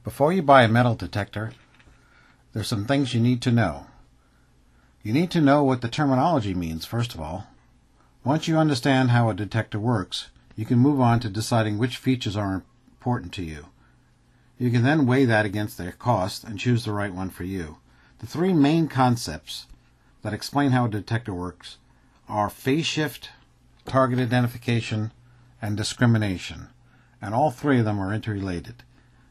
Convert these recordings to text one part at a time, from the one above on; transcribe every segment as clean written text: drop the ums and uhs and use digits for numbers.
Before you buy a metal detector, there's some things you need to know. You need to know what the terminology means, first of all. Once you understand how a detector works, you can move on to deciding which features are important to you. You can then weigh that against their cost and choose the right one for you. The three main concepts that explain how a detector works are phase shift, target identification, and discrimination, and all three of them are interrelated.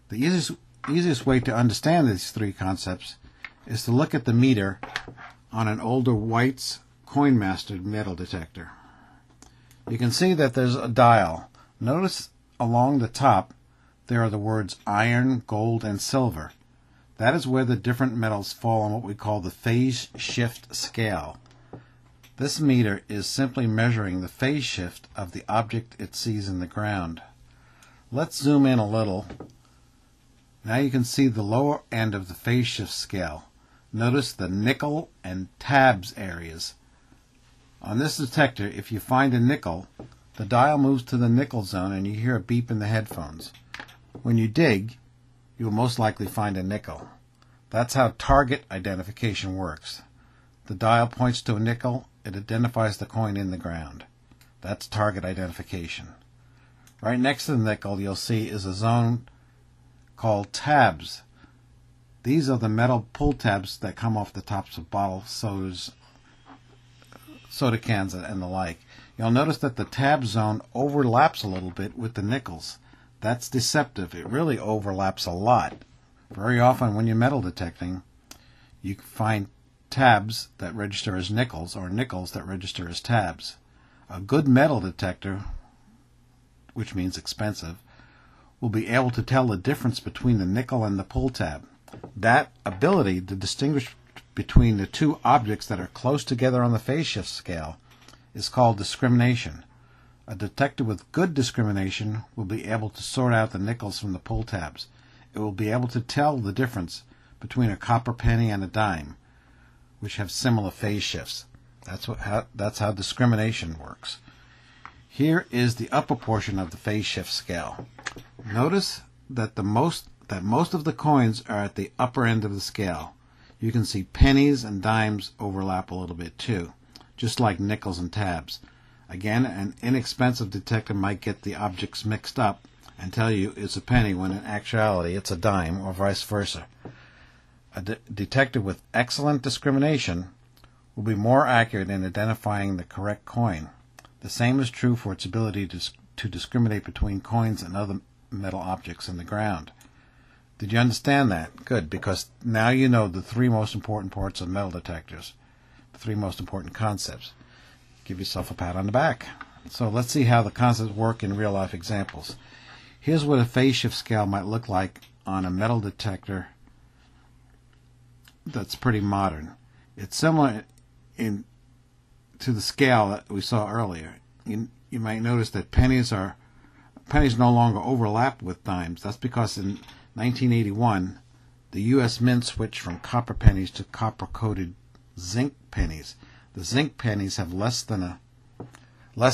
The easiest way to understand these three concepts is to look at the meter on an older White's coin-master metal detector. You can see that there's a dial. Notice along the top there are the words iron, gold, and silver. That is where the different metals fall on what we call the phase shift scale. This meter is simply measuring the phase shift of the object it sees in the ground. Let's zoom in a little. Now you can see the lower end of the phase shift scale. Notice the nickel and tabs areas. On this detector, if you find a nickel, the dial moves to the nickel zone and you hear a beep in the headphones. When you dig, you will most likely find a nickel. That's how target identification works. The dial points to a nickel, it identifies the coin in the ground. That's target identification. Right next to the nickel you'll see is a zone called tabs. These are the metal pull tabs that come off the tops of bottle sodas, soda cans, and the like. You'll notice that the tab zone overlaps a little bit with the nickels. That's deceptive. It really overlaps a lot. Very often when you're metal detecting, you find tabs that register as nickels or nickels that register as tabs. A good metal detector, which means expensive, will be able to tell the difference between the nickel and the pull tab. That ability to distinguish between the two objects that are close together on the phase shift scale is called discrimination. A detector with good discrimination will be able to sort out the nickels from the pull tabs. It will be able to tell the difference between a copper penny and a dime, which have similar phase shifts. That's how discrimination works. Here is the upper portion of the phase shift scale. Notice that most of the coins are at the upper end of the scale. You can see pennies and dimes overlap a little bit too, just like nickels and tabs. Again, an inexpensive detector might get the objects mixed up and tell you it's a penny when in actuality it's a dime, or vice versa. A detector with excellent discrimination will be more accurate in identifying the correct coin. The same is true for its ability to discriminate between coins and other metal objects in the ground. Did you understand that? Good, because now you know the three most important parts of metal detectors, the three most important concepts. Give yourself a pat on the back. So let's see how the concepts work in real-life examples. Here's what a phase shift scale might look like on a metal detector that's pretty modern. It's similar to the scale that we saw earlier. You might notice that pennies no longer overlap with dimes. That's because in 1981, the U.S. Mint switched from copper pennies to copper-coated zinc pennies. The zinc pennies have less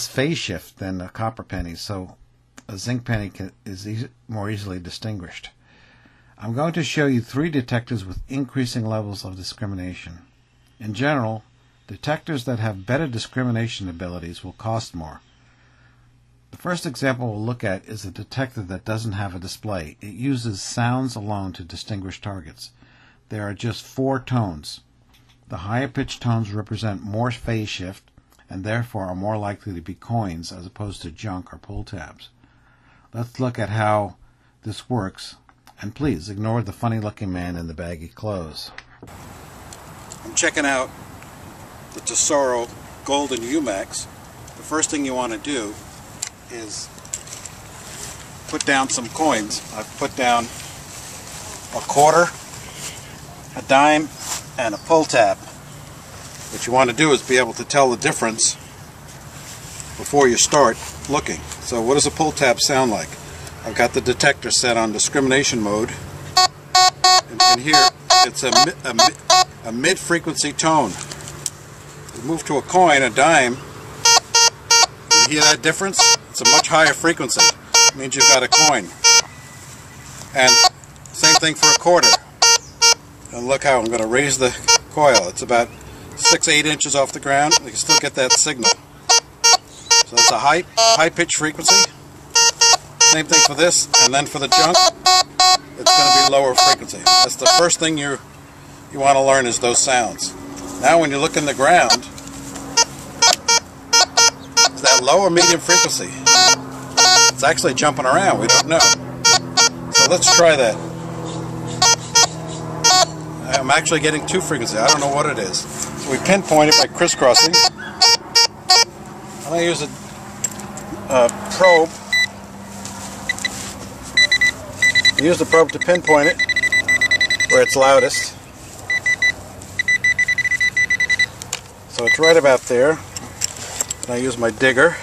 phase shift than the copper pennies, so a zinc penny is more easily distinguished. I'm going to show you three detectors with increasing levels of discrimination. In general, detectors that have better discrimination abilities will cost more. The first example we'll look at is a detector that doesn't have a display. It uses sounds alone to distinguish targets. There are just 4 tones. The higher pitched tones represent more phase shift and therefore are more likely to be coins as opposed to junk or pull tabs. Let's look at how this works, and please ignore the funny looking man in the baggy clothes. I'm checking out the Tesoro Golden UMAX. The first thing you want to do is put down some coins. I've put down a quarter, a dime, and a pull tab. What you want to do is be able to tell the difference before you start looking. So what does a pull tab sound like? I've got the detector set on discrimination mode, and here it's a mid-frequency tone. We move to a coin, a dime. You hear that difference? It's a much higher frequency. It means you've got a coin. And same same thing for a quarter. And look how I'm going to raise the coil. It's about 6-8 inches off the ground. You can still get that signal. So it's a high pitch frequency. Same thing for this, and then for the junk, it's going to be lower frequency. That's the first thing you want to learn, is those sounds. Now when you look in the ground, it's that low or medium frequency. It's actually jumping around, we don't know. So let's try that. I'm actually getting two frequencies. I don't know what it is. So we pinpoint it by crisscrossing. I'm going to use a probe. Use the probe to pinpoint it where it's loudest. So it's right about there. And I use my digger.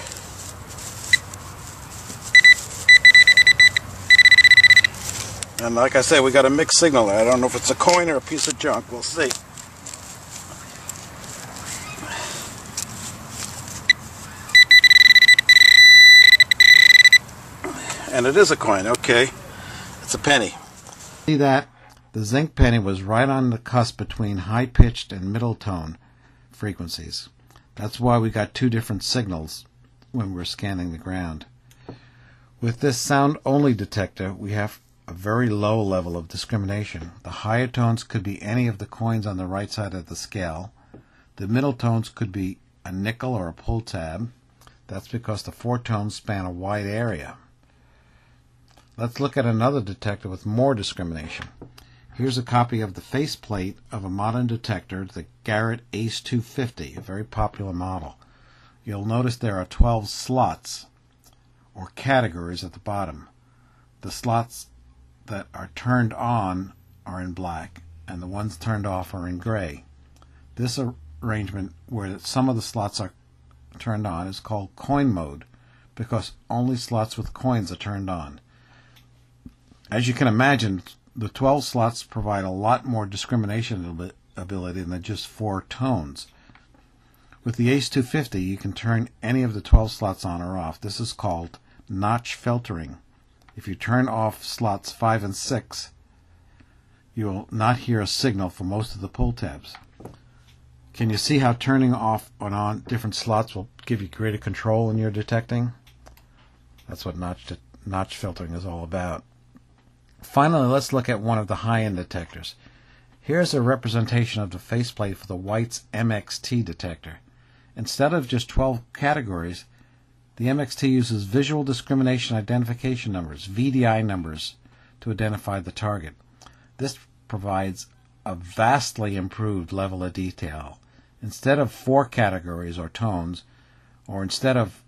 And like I said, we got a mixed signal there. I don't know if it's a coin or a piece of junk. We'll see. And it is a coin. Okay. It's a penny. See that? The zinc penny was right on the cusp between high-pitched and middle tone frequencies. That's why we got two different signals when we're scanning the ground. With this sound-only detector, we have a very low level of discrimination. The higher tones could be any of the coins on the right side of the scale. The middle tones could be a nickel or a pull tab. That's because the four tones span a wide area. Let's look at another detector with more discrimination. Here's a copy of the faceplate of a modern detector, the Garrett Ace 250, a very popular model. You'll notice there are 12 slots, or categories, at the bottom. The slots that are turned on are in black, and the ones turned off are in gray. This arrangement, where some of the slots are turned on, is called coin mode, because only slots with coins are turned on. As you can imagine, the 12 slots provide a lot more discrimination ability than just 4 tones. With the Ace 250, you can turn any of the 12 slots on or off. This is called notch filtering. If you turn off slots 5 and 6, you will not hear a signal for most of the pull tabs. Can you see how turning off and on different slots will give you greater control in your detecting? That's what notch filtering is all about. Finally, let's look at one of the high-end detectors. Here's a representation of the faceplate for the White's MXT detector. Instead of just 12 categories, the MXT uses visual discrimination identification numbers, VDI numbers, to identify the target. This provides a vastly improved level of detail. Instead of 4 categories or tones, or instead of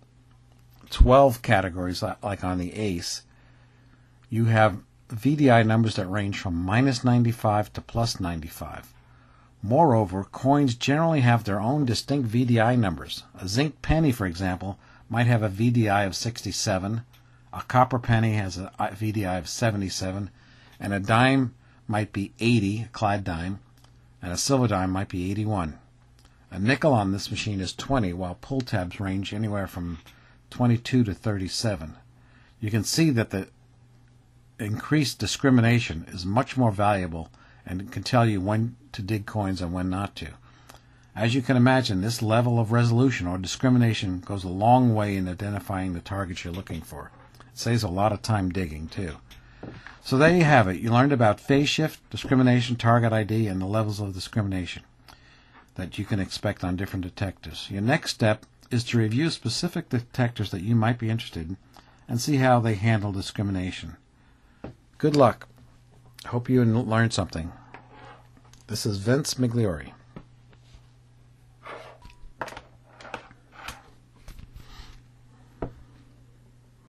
12 categories like on the Ace, you have VDI numbers that range from -95 to +95. Moreover, coins generally have their own distinct VDI numbers. A zinc penny, for example, might have a VDI of 67, a copper penny has a VDI of 77, and a dime might be 80, a clad dime, and a silver dime might be 81. A nickel on this machine is 20, while pull tabs range anywhere from 22 to 37. You can see that the increased discrimination is much more valuable and can tell you when to dig coins and when not to. As you can imagine, this level of resolution or discrimination goes a long way in identifying the targets you're looking for. It saves a lot of time digging, too. So there you have it. You learned about phase shift, discrimination, target ID, and the levels of discrimination that you can expect on different detectors. Your next step is to review specific detectors that you might be interested in and see how they handle discrimination. Good luck. Hope you learned something. This is Vince Migliori.